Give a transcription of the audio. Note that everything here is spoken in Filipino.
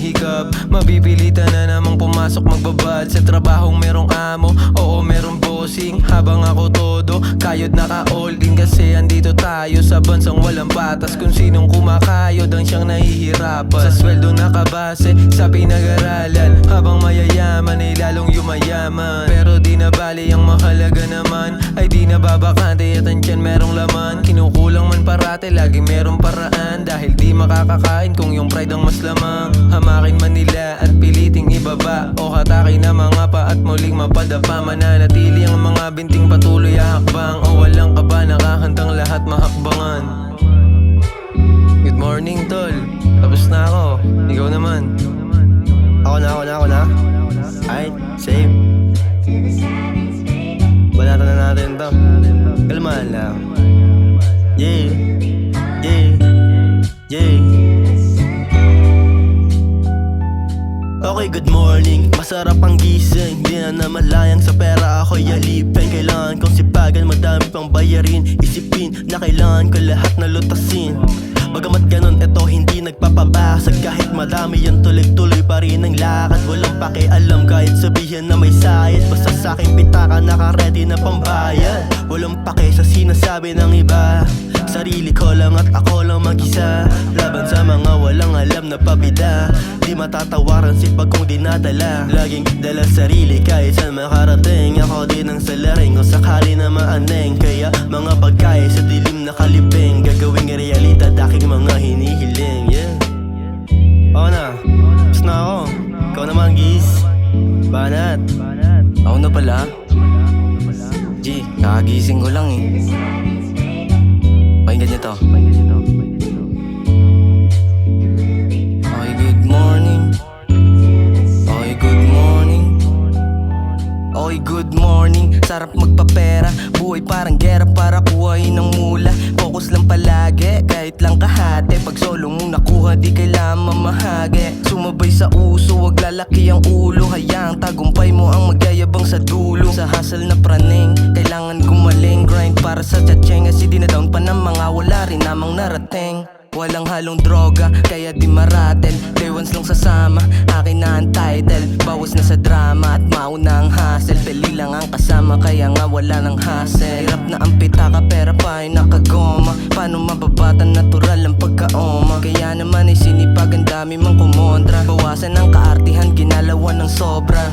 humihikap. Mapipilitan na namang pumasok magbabad sa trabahong merong amo, oo merong bossing. Habang ako todo, kayod naka-all in. Kasi andito tayo sa bansang walang batas. Kung sinong kumakayod ang siyang nahihirapan. Sa sweldo nakabase sa pinag-aralan, habang mayayaman ay lalong yumayaman. Pero di na bali, ang mahalaga naman ay di na babakante at ang tiyan merong laman. Kinukulang man parate, lagi merong paraan. Dahil di makakakain kung yung pride ang mas lamang. Hamakin man nila at piliting ibaba, o hatake na mga pa at muling mapadapa. Mananatili ang mga binting patuloy ahakbang, o walang kaba nakahantang lahat mahakbangan. Good morning tol, tapos na ako, ikaw naman. Ako na. Ay, same. Banatan na natin to. Kalmahan lang. Yeah. Okay, good morning. Masarap ang gising. Di na namalayang sa pera ako'y alipin. Kailangan kong sipagan, madami pang bayarin. Isipin na kailangan ko lahat na lutasin. Bagamat ganun, ito hindi nagpapabasag. Kahit madami yan, tuloy-tuloy pa rin ang lakad. Walang pakialam kahit sabihin na may sayad. Basta sa'king pitaka naka-ready na pambayad. Walang pake sa sinasabi ng iba. Sarili ko lang at ako lang mag-isa. Laban sa mga walang alam na pabida. Di matatawaran sipag kong dinadala. Laging dala sarili kahit saan makarating. Ako din ang salaring kung sakali na maaneng. Kaya mga pagkaya sa dilim na kalibing, gagawing realidad aking mga hinihiling. Yeah. Oo na, tapos na ako. Ikaw naman, Giz. Banat. Ako na pala? G, nakagising ko lang eh. Pakinggan niyo to. Okay, good morning. Okay, good morning. Okay, good morning. Sarap magpapera, buhay parang gera para kuhain ng mula. Focus lang palagi, kahit lang kahate. Pag solo mong nakuha, di kailangan mamahagi. Sumabay sa uso, wag lalaki ang ulo. Hayaang tagumpay mo ang magyayabang sa dulo. Sa hustle na praning, kailangan gumaling. Grind para sa tsatseng, kasi di na down pa ng mga wala rin namang narating. Walang halong droga, kaya di maratel. Day ones lang sasama, akin na ang title. Bawas na sa drama at mauna ang hustle. Pili lang ang kasama, kaya nga wala ng hassle. Hirap na ang pitaka, pera pa ay nakagoma. Paano mababatan, natural ang pagkaoma. Kaya naman ay sinipag, ang dami mang kumontra. Bawasan ang kaartihan, ginalawan ng sobra.